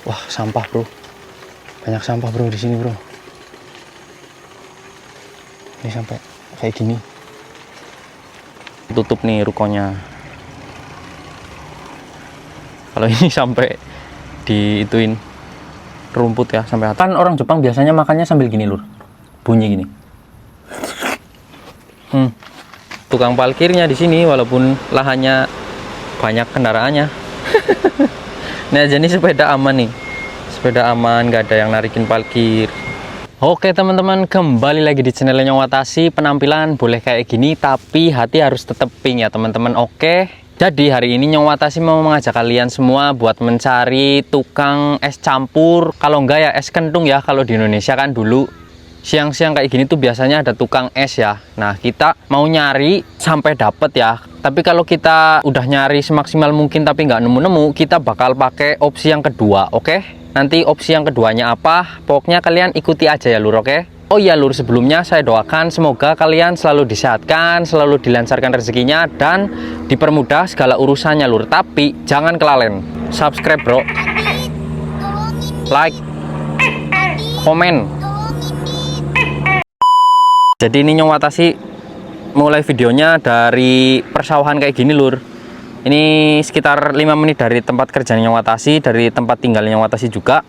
Wah, sampah bro, banyak sampah bro di sini bro. Ini sampai kayak gini. Tutup nih rukonya. Kalau ini sampai diituin rumput ya sampai atas. Kan orang Jepang biasanya makannya sambil gini lur, bunyi gini. Tukang parkirnya di sini walaupun lahannya banyak kendaraannya. Nah, jadi sepeda aman nih, sepeda aman, nggak ada yang narikin parkir. Oke teman-teman, kembali lagi di channelnya Nyongwatasi. Penampilan boleh kayak gini, tapi hati harus tetep pink ya teman-teman. Oke, jadi hari ini Nyongwatasi mau mengajak kalian semua buat mencari tukang es campur. Kalau enggak ya es kentung ya, kalau di Indonesia kan dulu siang-siang kayak gini tuh biasanya ada tukang es ya. Nah, kita mau nyari sampai dapet ya. Tapi kalau kita udah nyari semaksimal mungkin tapi nggak nemu-nemu, kita bakal pakai opsi yang kedua, oke? Nanti opsi yang keduanya apa? Pokoknya kalian ikuti aja ya lur, oke? Oh iya lur, sebelumnya saya doakan semoga kalian selalu disehatkan, selalu dilancarkan rezekinya, dan dipermudah segala urusannya lur. Tapi jangan kelalen. Subscribe bro, like, komen. Jadi ini Nyongwatasi mulai videonya dari persawahan kayak gini lur. Ini sekitar 5 menit dari tempat kerja Nyongwatasi, dari tempat tinggal Nyongwatasi juga.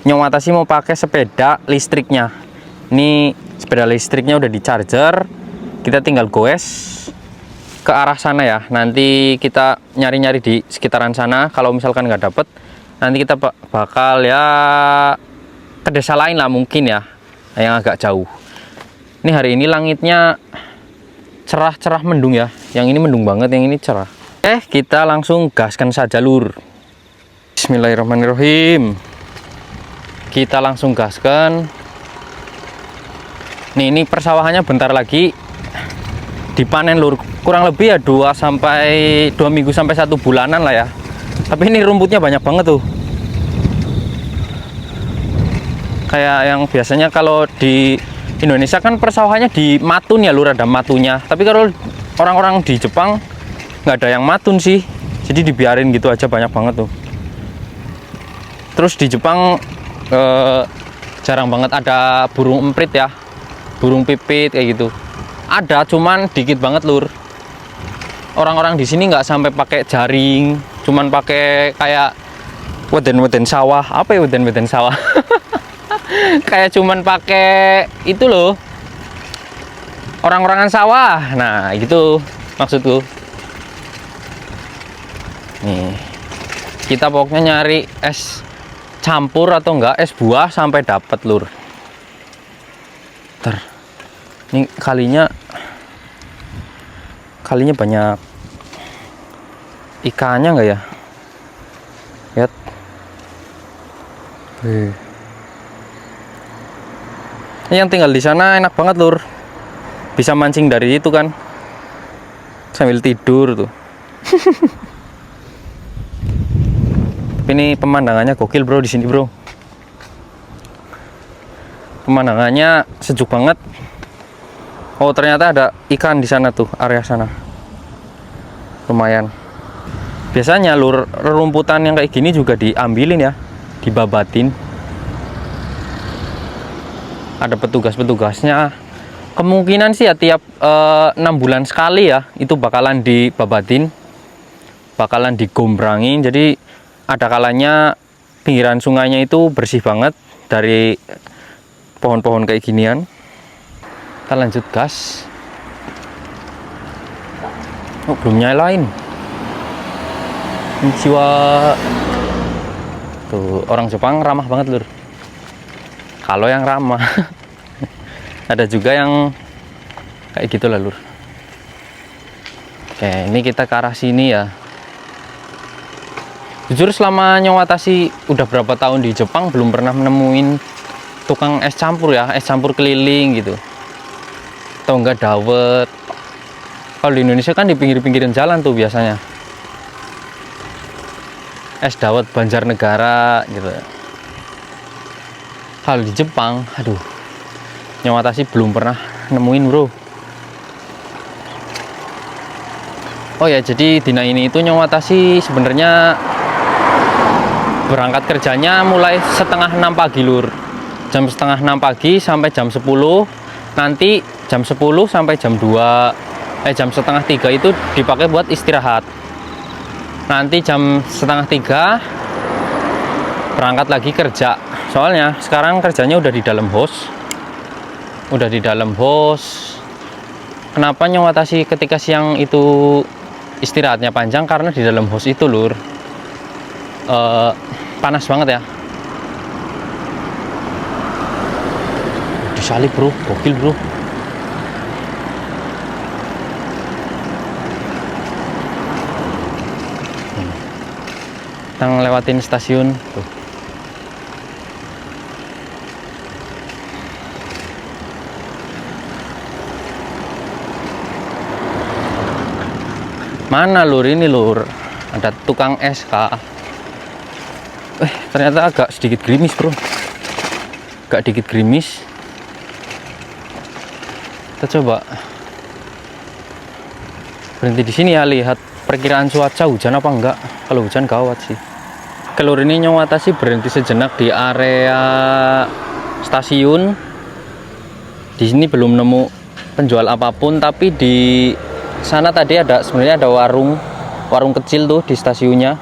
Nyongwatasi mau pakai sepeda listriknya. Ini sepeda listriknya udah di charger. Kita tinggal goes ke arah sana ya. Nanti kita nyari-nyari di sekitaran sana. Kalau misalkan nggak dapet, nanti kita bakal ya ke desa lain lah mungkin ya, yang agak jauh. Ini hari ini langitnya cerah-cerah mendung ya. Yang ini mendung banget, yang ini cerah. Kita langsung gaskan saja lur. Bismillahirrahmanirrahim. Kita langsung gaskan. Nih, ini persawahannya bentar lagi dipanen lur. Kurang lebih ya 2 minggu sampai 1 bulanan lah ya. Tapi ini rumputnya banyak banget tuh. Kayak yang biasanya kalau di Indonesia kan persawahannya di matun ya lur, ada matunya. Tapi kalau orang-orang di Jepang nggak ada yang matun sih, jadi dibiarin gitu aja, banyak banget tuh. Terus di Jepang jarang banget ada burung emprit ya, burung pipit kayak gitu. Ada, cuman dikit banget lur. Orang-orang di sini nggak sampai pakai jaring, cuman pakai kayak weden-weden sawah. Apa ya weden-weden sawah? Kayak cuman pakai itu loh, orang-orangan sawah. Nah gitu maksudku. Nih, kita pokoknya nyari es campur atau enggak es buah sampai dapat lur. Ini kalinya banyak ikannya enggak ya? Lihat. Yang tinggal di sana enak banget lur, bisa mancing dari itu kan sambil tidur tuh. Tapi ini pemandangannya gokil bro di sini bro. Pemandangannya sejuk banget. Oh ternyata ada ikan di sana tuh, area sana. Lumayan. Biasanya lur, rumputan yang kayak gini juga diambilin ya, dibabatin. Ada petugas-petugasnya. Kemungkinan sih ya tiap 6 bulan sekali ya itu bakalan dibabatin, bakalan digombrangin. Jadi ada kalanya pinggiran sungainya itu bersih banget dari pohon-pohon kayak ginian. Kita lanjut gas. Oh belum nyalain. Jiwa tuh, orang Jepang ramah banget lur. Kalau yang ramah ada juga yang kayak gitu lah lur. Oke, ini kita ke arah sini ya. Jujur selama Nyongwatasi udah berapa tahun di Jepang belum pernah menemuin tukang es campur ya, es campur keliling gitu, atau enggak dawet. Kalau di Indonesia kan di pinggir-pinggiran jalan tuh biasanya es dawet Banjarnegara gitu. Kalau di Jepang, aduh, Nyongwatasi belum pernah nemuin bro. Oh ya, jadi dina ini itu Nyongwatasi sebenarnya berangkat kerjanya mulai setengah 6 pagi lur, jam setengah 6 pagi sampai jam 10, nanti jam 10 sampai jam 2, jam setengah 3 itu dipakai buat istirahat. Nanti jam setengah 3 berangkat lagi kerja. Soalnya sekarang kerjanya udah di dalam host. Kenapa Nyawatasi ketika siang itu istirahatnya panjang? Karena di dalam host itu lur panas banget ya. Disalip bro, gokil bro. Kita ngelewatin stasiun tuh. Mana lur, ini lur, ada tukang SK. Ternyata agak sedikit gerimis bro, agak dikit gerimis. Kita coba berhenti di sini ya, lihat perkiraan cuaca hujan apa enggak. Kalau hujan gawat sih. Kelur ini Nyawatasi berhenti sejenak di area stasiun. Di sini belum nemu penjual apapun, tapi di sana tadi sebenarnya ada warung kecil tuh di stasiunnya,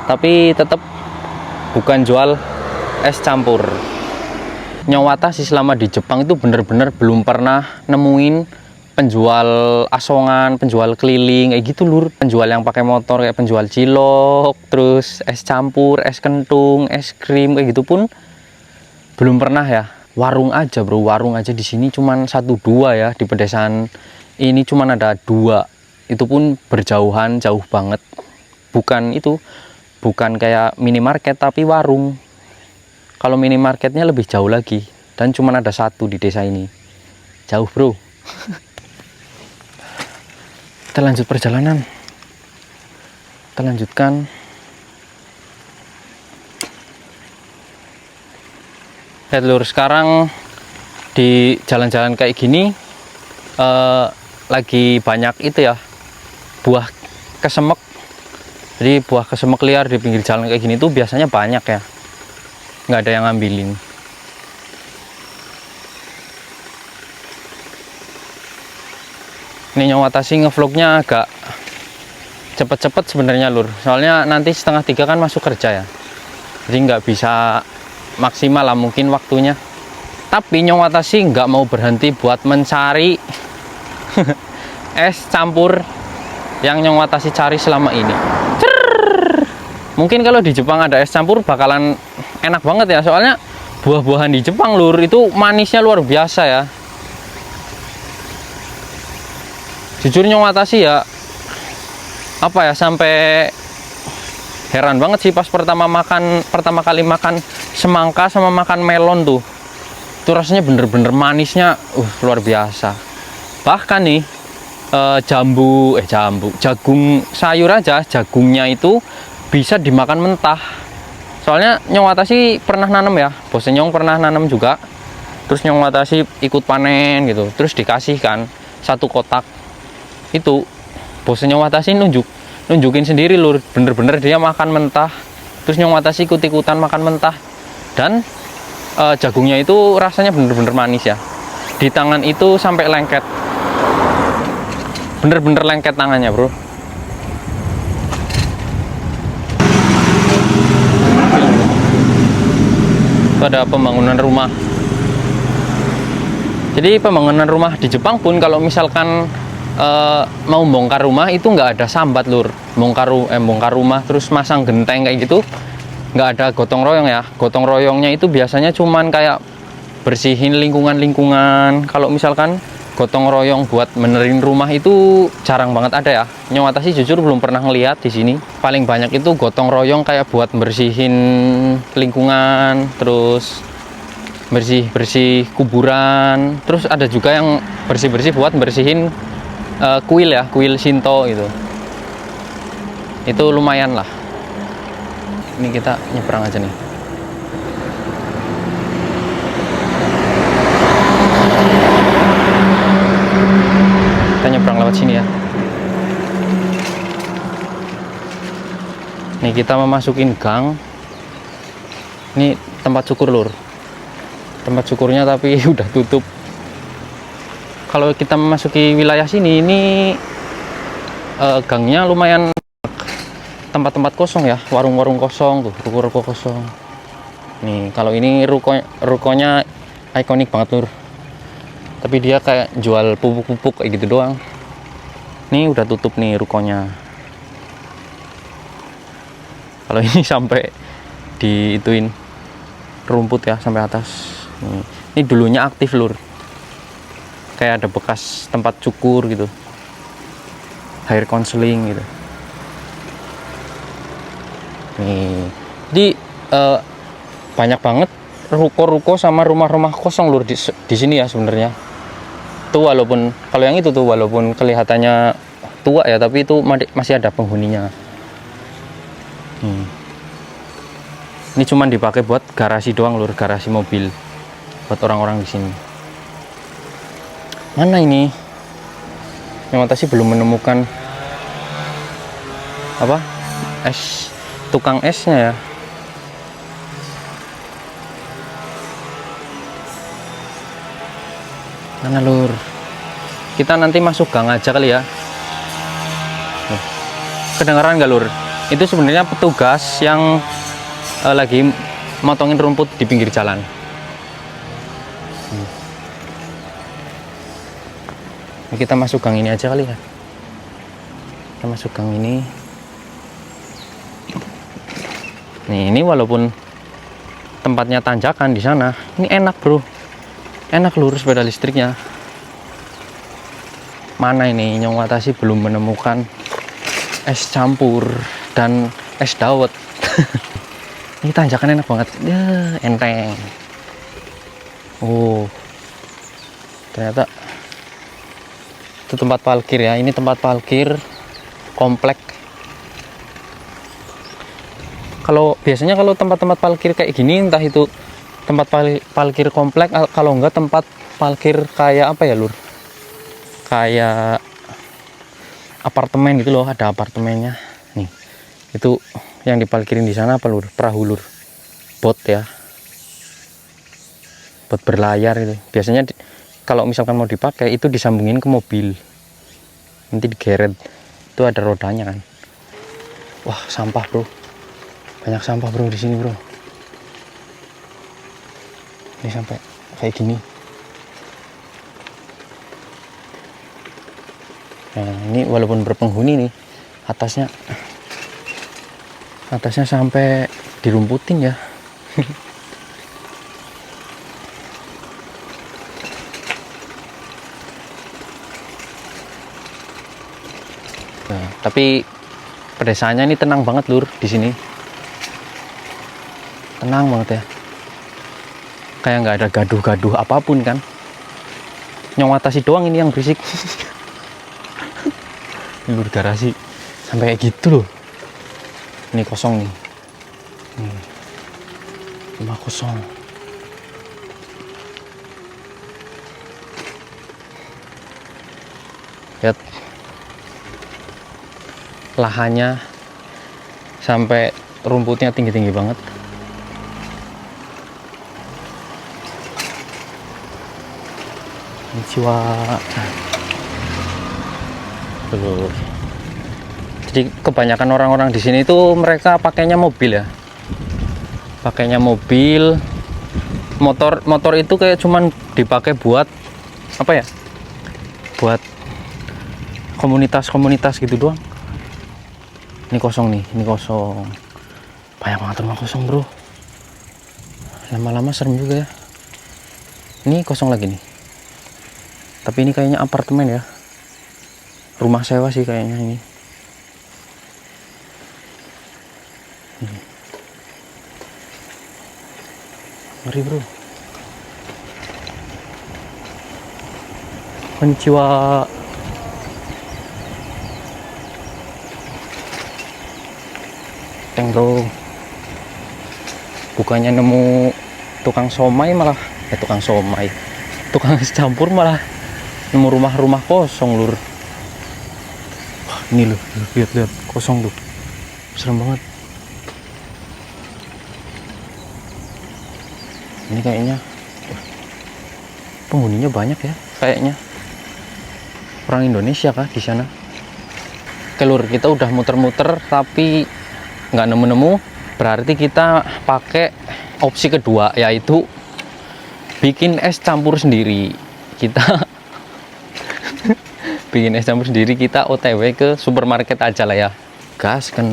tapi tetap bukan jual es campur. Nyawatasi selama di Jepang itu bener-bener belum pernah nemuin penjual asongan, penjual keliling kayak gitu lur, penjual yang pakai motor kayak penjual cilok, terus es campur, es kentung, es krim kayak gitu pun belum pernah ya. Warung aja bro, warung aja di sini cuman 1-2 ya, di pedesaan ini cuman ada 2, itu pun berjauhan, jauh banget. Bukan kayak minimarket tapi warung. Kalau minimarketnya lebih jauh lagi, dan cuman ada 1 di desa ini. Jauh bro. Kita lanjut perjalanan, kita lanjutkan. Lihat lur, sekarang di jalan-jalan kayak gini lagi banyak itu ya, buah kesemek. Jadi buah kesemek liar di pinggir jalan kayak gini tuh biasanya banyak ya, nggak ada yang ngambilin. Ini Nyawatasi ngevlognya agak cepet-cepet sebenarnya lur, soalnya nanti setengah 3 kan masuk kerja ya, jadi nggak bisa maksimal lah mungkin waktunya. Tapi Nyawatasi nggak mau berhenti buat mencari es campur yang Nyawatasi cari selama ini. Mungkin kalau di Jepang ada es campur bakalan enak banget ya, soalnya buah-buahan di Jepang lur itu manisnya luar biasa ya. Jujur Nyawatasi ya sampai heran banget sih pas pertama kali makan semangka sama makan melon tuh. Itu rasanya bener-bener manisnya luar biasa. Bahkan nih jagung sayur aja, jagungnya itu bisa dimakan mentah. Soalnya Nyawatasi pernah nanam ya, bos Nyong pernah nanam juga. Terus Nyawatasi ikut panen gitu, terus dikasihkan 1 kotak. Itu bos Nyawatasi nunjukin sendiri lur, bener-bener dia makan mentah. Terus Nyawatasi ikut-ikutan makan mentah, dan jagungnya itu rasanya bener-bener manis ya. Di tangan itu sampai lengket, bener-bener lengket tangannya bro. Itu ada pembangunan rumah. Jadi pembangunan rumah di Jepang pun kalau misalkan mau bongkar rumah itu nggak ada sambat lur. Bongkar rumah terus masang genteng kayak gitu nggak ada gotong royong ya. Gotong royongnya itu biasanya cuman kayak bersihin lingkungan. Kalau misalkan gotong royong buat benerin rumah itu jarang banget ada ya. Nyawatasi jujur belum pernah ngeliat di sini. Paling banyak itu gotong royong kayak buat bersihin lingkungan, terus bersih kuburan. Terus ada juga yang bersih buat bersihin kuil ya, kuil Shinto gitu. Itu lumayan lah. Ini kita nyebrang aja nih. Kita nyebrang lewat sini ya. Nih kita memasukin gang. Ini tempat cukur lur. Tempat cukurnya tapi udah tutup. Kalau kita memasuki wilayah sini, ini gangnya lumayan, tempat-tempat kosong ya, warung-warung kosong tuh, ruko-ruko kosong. Nih kalau ini rukonya ikonik banget lur. Tapi dia kayak jual pupuk-pupuk kayak gitu doang. Nih udah tutup nih rukonya. Kalau ini sampai diituin rumput ya sampai atas. Ini dulunya aktif lur. Kayak ada bekas tempat cukur gitu. Hair counseling gitu. Nih. Jadi banyak banget ruko-ruko sama rumah-rumah kosong lur di sini ya sebenarnya. Tuh walaupun kalau yang itu tuh walaupun kelihatannya tua ya, tapi itu masih ada penghuninya. Ini cuman dipakai buat garasi doang lur, garasi mobil buat orang-orang di sini. Mana ini? Yang sih belum menemukan apa? Tukang esnya ya. Mana lur? Kita nanti masuk gang aja kali ya. Kedengaran nggak lur? Itu sebenarnya petugas yang lagi motongin rumput di pinggir jalan. Kita masuk gang ini aja kali ya. Kita masuk gang ini. Nih ini walaupun tempatnya tanjakan di sana, ini enak bro, enak lur sepeda listriknya. Mana ini Nyong Watashi belum menemukan es campur dan es dawet. Ini tanjakan enak banget ya, enteng. Oh ternyata itu tempat parkir ya. Ini tempat parkir komplek. Kalau biasanya kalau tempat-tempat parkir kayak gini, entah itu tempat parkir komplek, kalau enggak tempat parkir kayak apa ya lur, kayak apartemen gitu loh, ada apartemennya. Nih itu yang diparkirin di sana apa lur? Perahu lur, bot ya, bot berlayar itu. Biasanya kalau misalkan mau dipakai itu disambungin ke mobil, nanti digeret, itu ada rodanya kan. Wah sampah bro, banyak sampah bro di sini bro. Ini sampai kayak gini. Nah ini walaupun berpenghuni nih, atasnya sampai dirumputin ya. Nah, tapi pedesanya ini tenang banget lur di sini. Tenang banget ya. Kayak nggak ada gaduh-gaduh apapun kan. Nyong Watashi doang ini yang berisik. Lur garasi sampai kayak gitu loh. Ini kosong nih. Rumah kosong. Lihat lahannya sampai rumputnya tinggi-tinggi banget. Konnichiwa. Tuh. Jadi kebanyakan orang-orang di sini itu mereka pakainya mobil ya. Pakainya mobil. Motor itu kayak cuman dipakai buat apa ya? Buat komunitas gitu doang. Ini kosong nih, ini kosong. Banyak banget rumah kosong bro. Lama-lama serem juga ya. Ini kosong lagi nih. Tapi ini kayaknya apartemen ya. Rumah sewa sih kayaknya ini. Ngeri bro. Konnichiwa. Teng bro. Bukannya nemu tukang somai malah tukang somai. Tukang es campur malah nemu rumah-rumah kosong lur. Wah, ini loh, lihat kosong tuh. Serem banget. Ini kayaknya penghuninya banyak ya, kayaknya orang Indonesia kah di sana. Oke lur, kita udah muter-muter tapi nggak nemu-nemu. Berarti kita pakai opsi kedua, yaitu bikin es campur sendiri. Kita bikin es campur sendiri, kita OTW ke supermarket aja lah ya. Gaskan.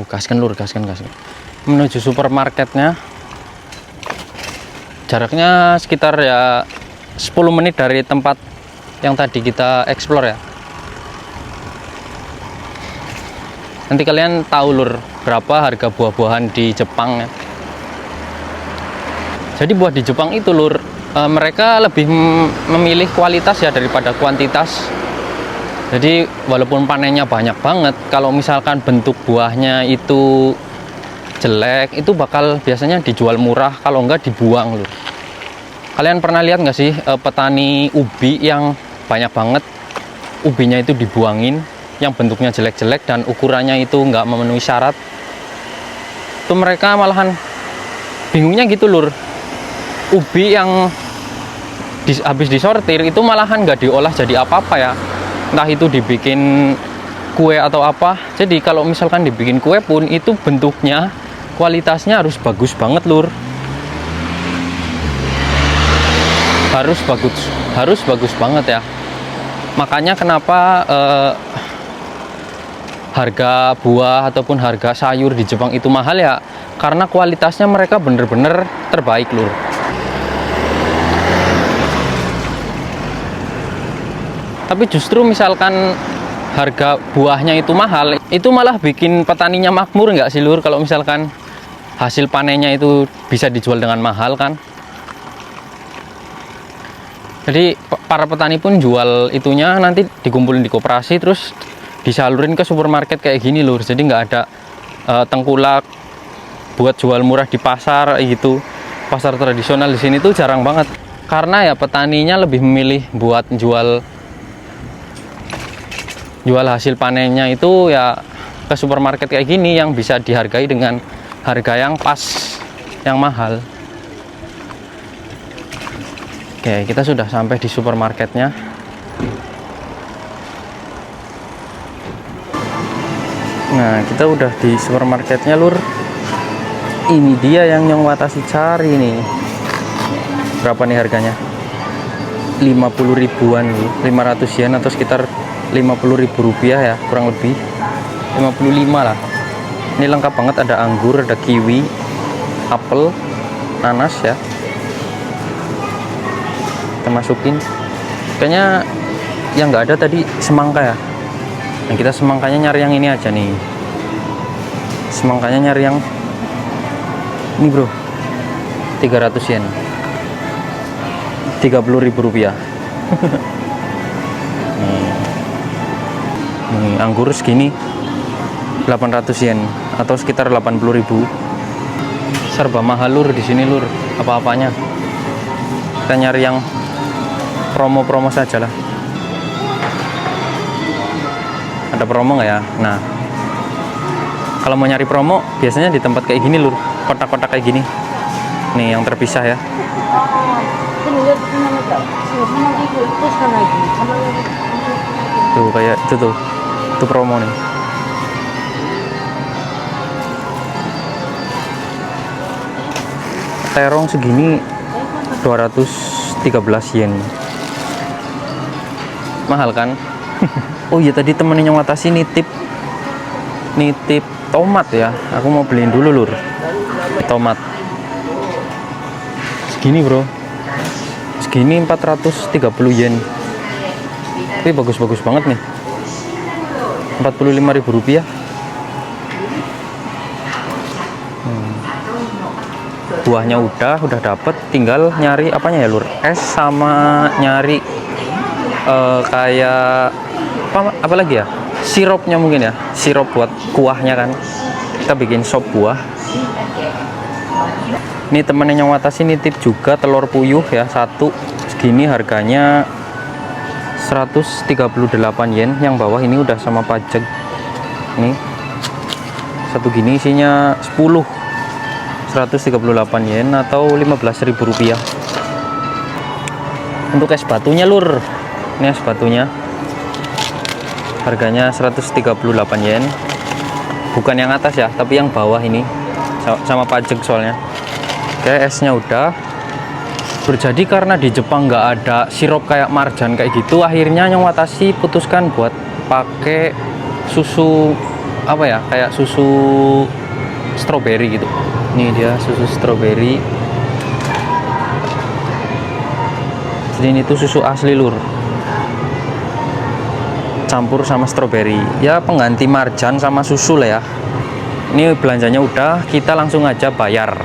Gaskan lur, gaskan. Menuju supermarketnya jaraknya sekitar ya 10 menit dari tempat yang tadi kita explore ya. Nanti kalian tahu lur berapa harga buah-buahan di Jepang ya. Jadi buah di Jepang itu lur, mereka lebih memilih kualitas ya daripada kuantitas. Jadi walaupun panennya banyak banget, kalau misalkan bentuk buahnya itu jelek, itu bakal biasanya dijual murah, kalau enggak dibuang lur. Kalian pernah lihat nggak sih petani ubi yang banyak banget ubinya itu dibuangin, yang bentuknya jelek-jelek dan ukurannya itu nggak memenuhi syarat? Itu mereka malahan bingungnya gitu lur. Ubi yang habis disortir itu malahan nggak diolah jadi apa-apa ya, entah itu dibikin kue atau apa. Jadi kalau misalkan dibikin kue pun itu bentuknya, kualitasnya harus bagus banget lur, harus bagus banget ya. Makanya kenapa harga buah ataupun harga sayur di Jepang itu mahal ya, karena kualitasnya mereka bener-bener terbaik lur. Tapi justru misalkan harga buahnya itu mahal, itu malah bikin petaninya makmur nggak sih lur, kalau misalkan hasil panennya itu bisa dijual dengan mahal kan. Jadi para petani pun jual itunya nanti dikumpulin di koperasi terus disalurin ke supermarket kayak gini lur. Jadi nggak ada tengkulak buat jual murah di pasar gitu. Pasar tradisional di sini tuh jarang banget, karena ya petaninya lebih memilih buat jual hasil panennya itu ya ke supermarket kayak gini, yang bisa dihargai dengan harga yang pas, yang mahal. Oke, kita sudah sampai di supermarketnya. Nah, kita udah di supermarketnya lur. Ini dia yang Nyong Watashi cari nih. Berapa nih harganya? 50 ribuan, 500 yen atau sekitar 50 ribu rupiah ya, kurang lebih 55 lah. Ini lengkap banget, ada anggur, ada kiwi, apel, nanas ya. Kita masukin. Kayaknya yang nggak ada tadi semangka ya. Nah, kita semangkanya nyari yang ini aja nih. Semangkanya nyari yang ini bro, 300 yen, 30 ribu rupiah. Nih, anggur segini 800 yen atau sekitar 80 ribu. Serba mahal lur di sini lur, apa-apanya. Kita nyari yang promo-promo saja lah. Ada promo nggak ya? Nah, kalau mau nyari promo biasanya di tempat kayak gini lur, kotak-kotak kayak gini. Nih yang terpisah ya. Tuh kayak itu tuh. Itu promo nih. Terong segini 213 yen. Mahal kan? Oh iya, tadi temennya Nyong Watashi nitip tomat ya. Aku mau beliin dulu lur. Tomat. Segini bro. Segini 430 yen. Tapi bagus-bagus banget nih. 45 ribu rupiah. Buahnya udah dapet, tinggal nyari apanya ya lur, es sama nyari kayak apa lagi ya, sirupnya mungkin ya, sirup buat kuahnya kan. Kita bikin sop buah. Ini temennya Nyong Watashi nitip juga telur puyuh ya, satu segini harganya 138 yen. Yang bawah ini udah sama pajak. Nih satu gini isinya 10 138 yen atau 15.000 rupiah. Untuk es batunya lur, ini es batunya harganya 138 yen, bukan yang atas ya, tapi yang bawah ini sama pajak soalnya. Oke, esnya udah. Berjadi karena di Jepang nggak ada sirup kayak marjan kayak gitu, akhirnya Nyong Watashi putuskan buat pakai susu apa ya, kayak susu stroberi gitu. Ini dia susu stroberi. Jadi ini tuh susu asli lur, campur sama stroberi, ya pengganti marjan sama susu lah ya. Ini belanjanya udah, kita langsung aja bayar.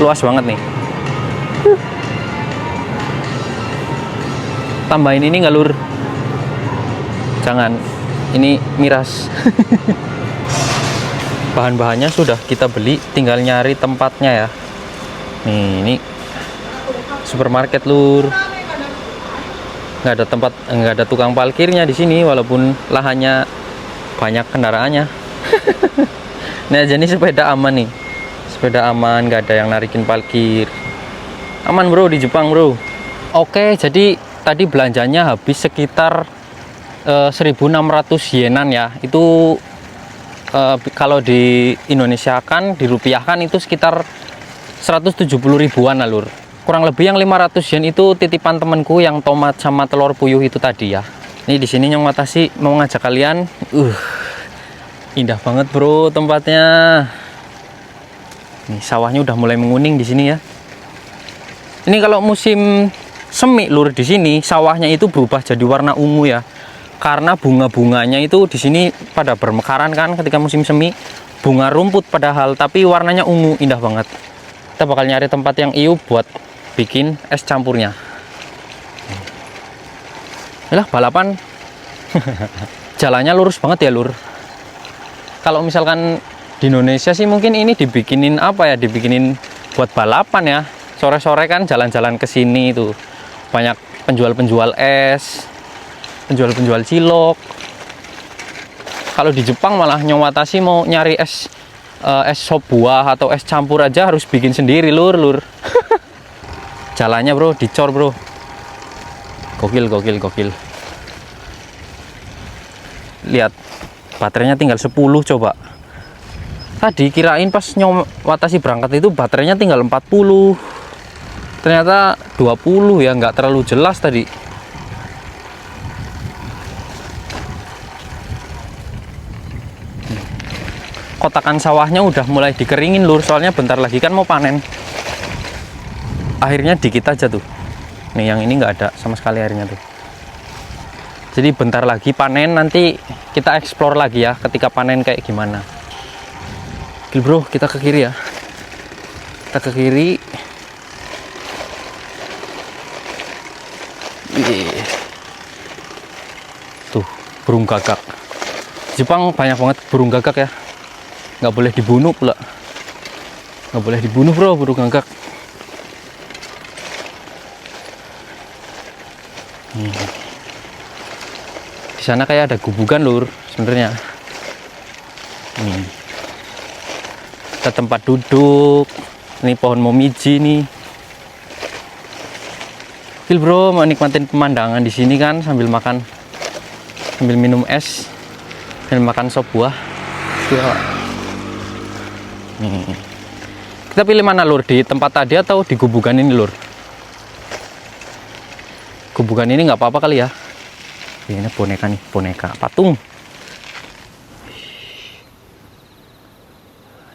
Luas banget nih. Tambahin ini nggak lur? Jangan, ini miras. Bahan-bahannya sudah kita beli, tinggal nyari tempatnya ya. Nih, ini supermarket lur. Nggak ada tempat, nggak ada tukang parkirnya di sini, walaupun lahannya banyak kendaraannya. Ini aja nih sepeda aman nih, sepeda aman, nggak ada yang narikin parkir. Aman bro di Jepang bro. Oke, jadi tadi belanjanya habis sekitar 1.600 yenan ya. Itu kalau di Indonesia kan dirupiahkan itu sekitar 170 ribuan lah lur. Kurang lebih yang 500 yen itu titipan temenku yang tomat sama telur puyuh itu tadi ya. Ini di sini Nyong Watashi mau ngajak kalian. Indah banget bro tempatnya. Nih sawahnya udah mulai menguning di sini ya. Ini kalau musim semi lur, di sini sawahnya itu berubah jadi warna ungu ya. Karena bunga-bunganya itu di sini pada bermekaran kan ketika musim semi. Bunga rumput padahal, tapi warnanya ungu, indah banget. Kita bakal nyari tempat yang iup buat bikin es campurnya. Yalah, balapan. Jalannya lurus banget ya lur. Kalau misalkan di Indonesia sih mungkin ini dibikinin apa ya, dibikinin buat balapan ya. Sore-sore kan jalan-jalan ke sini itu banyak penjual-penjual es, penjual-penjual cilok. Kalau di Jepang malah Nyong Watashi mau nyari es sop buah atau es campur aja harus bikin sendiri lur. Jalannya bro dicor bro, gokil. Lihat baterainya tinggal 10 coba. Tadi kirain pas Nyong Watashi berangkat itu baterainya tinggal 40, ternyata 20 ya, nggak terlalu jelas tadi. Kotakan sawahnya udah mulai dikeringin lur, soalnya bentar lagi kan mau panen. Airnya dikit aja tuh. Nih yang ini nggak ada sama sekali airnya tuh. Jadi bentar lagi panen, nanti kita explore lagi ya ketika panen kayak gimana. Oke bro, kita ke kiri ya. Kita ke kiri. Tuh burung gagak. Jepang banyak banget burung gagak ya. Nggak boleh dibunuh pula. Nggak boleh dibunuh bro burung gagak. Di sana kayak ada gubukan lur sebenarnya. Ada tempat duduk. Ini pohon momiji nih. Bro, mau nikmatin pemandangan di sini kan sambil makan, sambil minum es, sambil makan sop buah. Nih. Kita pilih mana lur, di tempat tadi atau di gubukan ini lur? Gubukan ini nggak apa-apa kali ya. Ini boneka nih, boneka patung.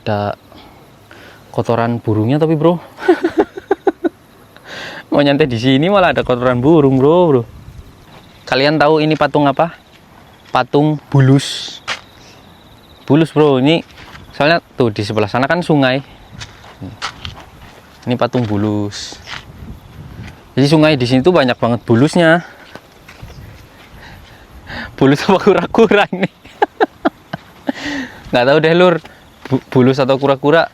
Ada kotoran burungnya tapi bro. Mau nyantai di sini malah ada kotoran burung bro. Kalian tahu ini patung apa? Patung bulus. Bulus bro, ini soalnya tuh di sebelah sana kan sungai. Ini patung bulus. Jadi sungai di sini tuh banyak banget bulusnya. Bulus apa kura-kura ini? Nggak tahu deh lur, bulus atau kura-kura.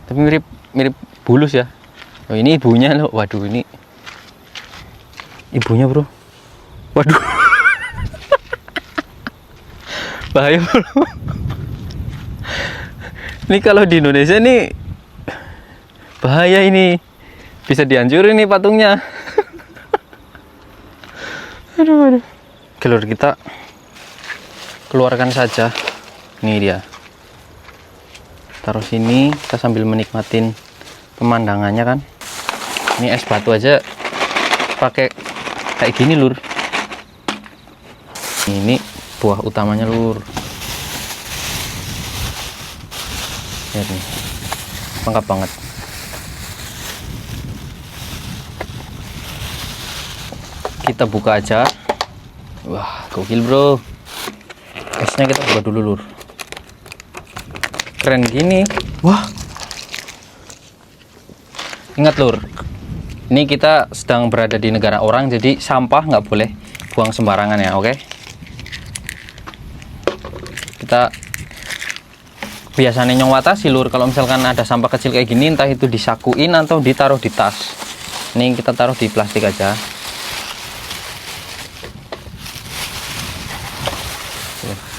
Tapi mirip bulus ya. Oh, ini ibunya loh. Waduh, ini ibunya bro. Waduh. Bahaya bro. Ini kalau di Indonesia nih bahaya ini. Bisa dihancurin nih patungnya. Aduh. Oke lur, kita keluarkan saja. Ini dia. Taruh sini, kita sambil menikmatin pemandangannya kan. Ini es batu aja pakai kayak gini lur. Ini buah utamanya lur. Lihat nih, lengkap banget. Kita buka aja. Wah, gokil bro. Esnya kita buka dulu lur. Keren gini. Wah. Ingat lur, ini kita sedang berada di negara orang, jadi sampah nggak boleh buang sembarangan ya, oke? Kita biasanya nyong sih lur, kalau misalkan ada sampah kecil kayak gini, entah itu disakuin atau ditaruh di tas. Ini kita taruh di plastik aja.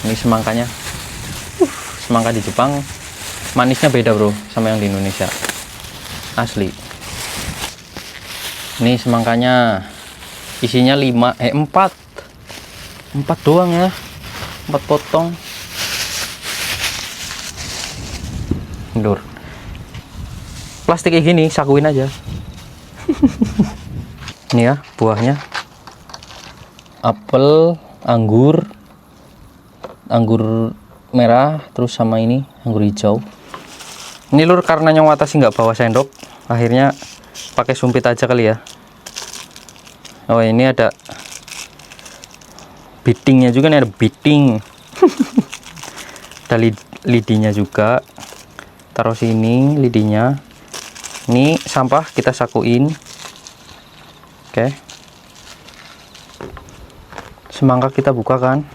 Ini semangkanya. Semangka di Jepang manisnya beda bro sama yang di Indonesia. Asli. Ini semangkanya isinya 4 doang ya, 4 potong. Lur, plastik kayak gini sakuin aja. Ini ya buahnya, apel, anggur merah, terus sama ini anggur hijau. Ini lur, karena nyong sih nggak bawa sendok, akhirnya pakai sumpit aja kali ya. Oh ini ada bitingnya juga nih, ada biting. Ada lidinya juga. Taruh sini lidinya. Ini sampah kita sakuin. Oke. Semangka kita buka kan.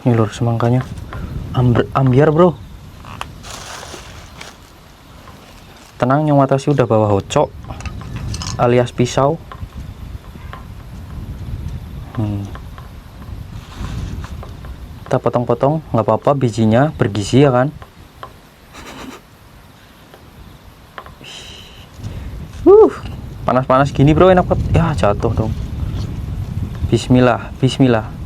Ini lur semangkanya ambiar bro. Tenang, yang Watashi udah bawa hocok alias pisau. Kita potong-potong, nggak apa-apa, bijinya bergizi ya kan. Panas-panas gini bro, enak banget ya. Jatuh dong. Bismillah, bismillah.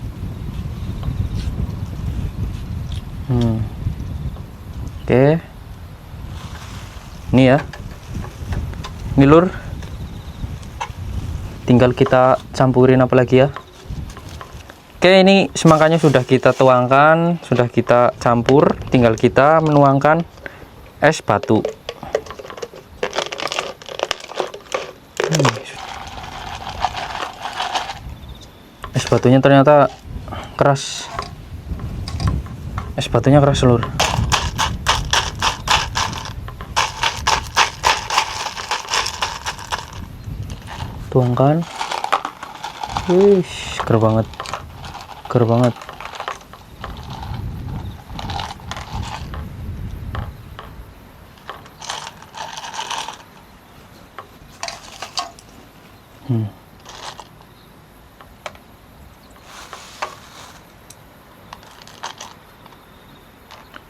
Oke. Ini ya. Ini lur. Tinggal kita campurin apa lagi ya. Oke, ini semangkanya sudah kita tuangkan, sudah kita campur, tinggal kita menuangkan es batu. Es batunya ternyata keras. Es batunya keras lur. Tuangkan. Wih, seger banget. Seger banget.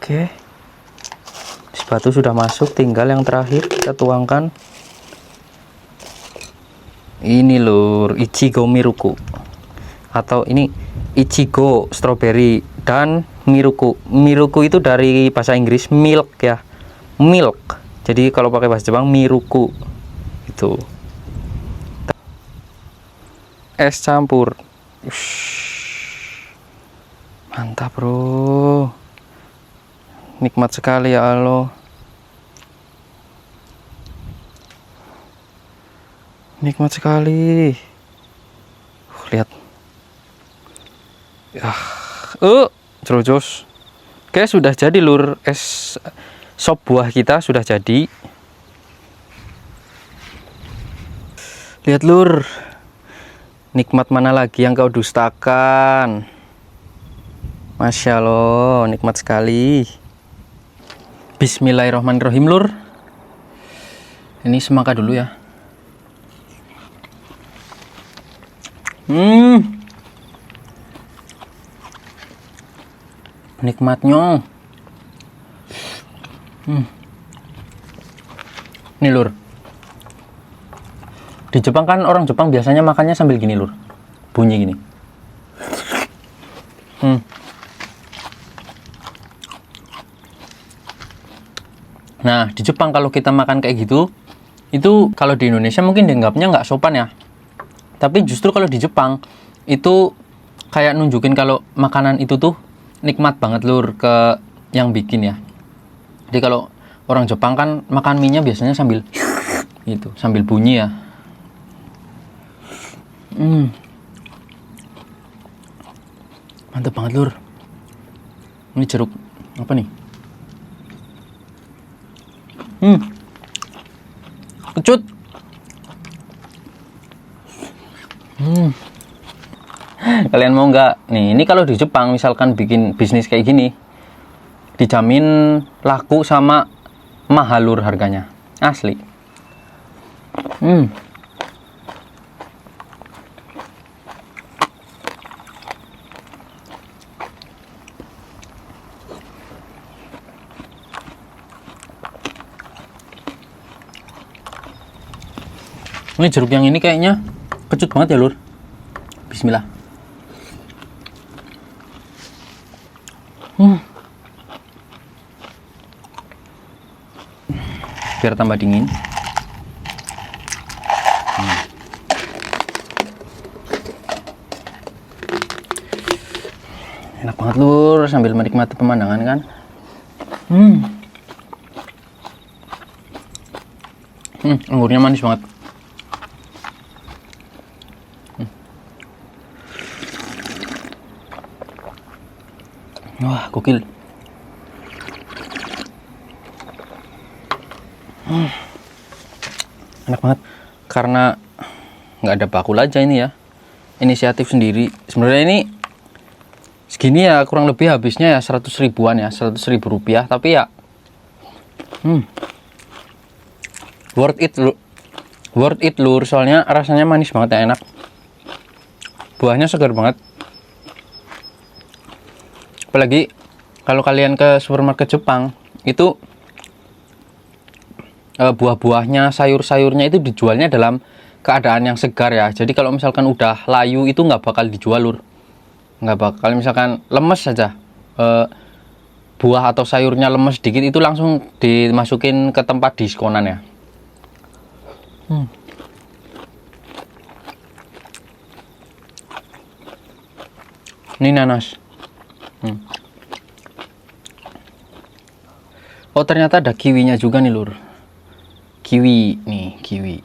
Oke. Es batu sudah masuk, tinggal yang terakhir kita tuangkan. Ini lur, Ichigo Miruku, atau ini Ichigo strawberry dan Miruku. Miruku itu dari bahasa Inggris milk ya, milk. Jadi kalau pakai bahasa Jepang Miruku itu. Es campur. Mantap bro, nikmat sekali ya Allah. Nikmat sekali. Lihat. Ya. Cerojos. Oke, sudah jadi lur. Es sop buah kita sudah jadi. Lihat lur. Nikmat mana lagi yang kau dustakan? Masya Allah, nikmat sekali. Bismillahirrahmanirrahim lur. Ini semangka dulu ya. Nikmatnya. Nih lur, di Jepang kan orang Jepang biasanya makannya sambil gini lur, bunyi gini. Nah di Jepang kalau kita makan kayak gitu, itu kalau di Indonesia mungkin dianggapnya nggak sopan ya. Tapi justru kalau di Jepang itu kayak nunjukin kalau makanan itu tuh nikmat banget lur ke yang bikin ya. Jadi kalau orang Jepang kan makan mie-nya biasanya sambil gitu, sambil bunyi ya. Mantap banget lur. Ini jeruk apa nih? Kecut. Kalian mau nggak? Nih, ini kalau di Jepang misalkan bikin bisnis kayak gini, dijamin laku sama mahal lur harganya. Asli. Ini jeruk yang ini kayaknya kecut banget ya lur. Bismillah. Biar tambah dingin. Enak banget lur sambil menikmati pemandangan kan. Anggurnya manis banget. Wah, gokil. Enak banget. Karena nggak ada bakul aja ini ya. Inisiatif sendiri. Sebenarnya ini segini ya kurang lebih habisnya ya 100 ribuan ya, 100 ribu rupiah. Tapi ya worth it lur. Soalnya rasanya manis banget ya, enak. Buahnya segar banget. Apalagi kalau kalian ke supermarket Jepang itu buah-buahnya, sayur-sayurnya itu dijualnya dalam keadaan yang segar ya. Jadi kalau misalkan udah layu itu nggak bakal dijual lur, nggak bakal. Kalau misalkan lemes saja buah atau sayurnya lemes dikit itu langsung dimasukin ke tempat diskonan ya. Ini nanas. Oh ternyata ada kiwinya juga nih lur. Kiwi nih, kiwi.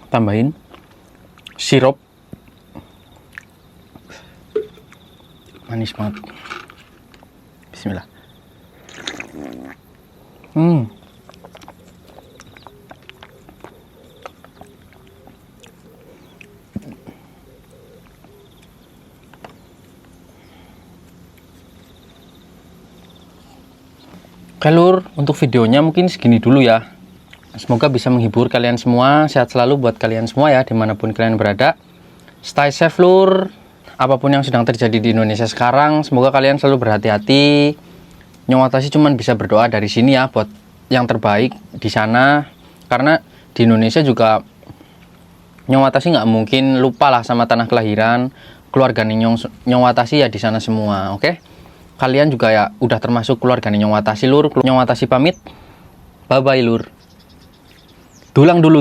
Tambahin sirup. Manis banget. Bismillah. Oke lur, untuk videonya mungkin segini dulu ya. Semoga bisa menghibur kalian semua. Sehat selalu buat kalian semua ya, dimanapun kalian berada. Stay safe lur. Apapun yang sedang terjadi di Indonesia sekarang, semoga kalian selalu berhati-hati. Nyawatashi cuman bisa berdoa dari sini ya, buat yang terbaik di sana. Karena di Indonesia juga Nyawatashi nggak mungkin lupa lah sama tanah kelahiran. Keluarga Nyawatashi ya di sana semua, oke? Kalian juga ya udah termasuk keluarga Nyawatashi lur. Nyawatashi pamit. Bye bye lur. Dulang dulu.